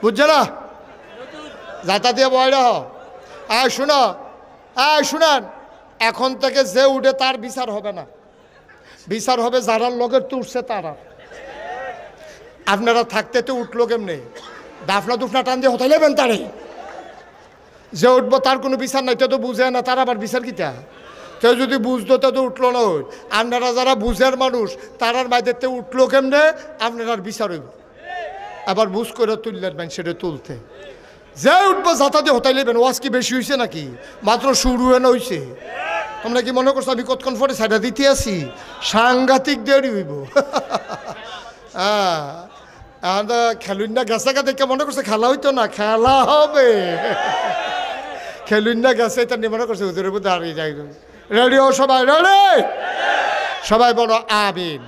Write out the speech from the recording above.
বুঝছো না? যাতা দিয়ে বয়রা শোনো, শুনান, এখন থেকে যে উঠে তার বিচার হবে না, বিচার হবে যারা লগের তুলছে তারা। আপনারা থাকতে তো উঠলো কেমনে? দাফনা দুফনা টান দিয়ে হতাই লেবেন তারে, যে উঠবো তার কোনো বিচার নাই, তো বুঝে না, তার আবার বিচার কিটা? কেউ যদি বুঝতো তো উঠলো না। ওই আপনারা যারা বুঝের মানুষ তারার মাইদেরতে উঠলো কেমনে, আপনার বিচার হইব। আবার বুঝ করে তুললেন ম্যান, সেটা তুলতে যে উঠবো যাতা দিয়ে হতাই লেবেন। ওয়াজ কি বেশি হয়েছে নাকি? মাত্র শুরু হয়ে না হয়েছে। তোমরা কি মনে করছো আমি কতক্ষণ পরে সাইডা দিতে আসি? সাংঘাতিক দেরি হইব। খেলুন না গেছে দেখে মনে করছে খেলা হইতো না, খেলা হবে। খেলুন না গেছে এটা নিয়ে মনে করছে হুজুরের মধ্যে দাঁড়িয়ে যাই। রেডি ও সবাই? রেডি? সবাই বলো আমিন।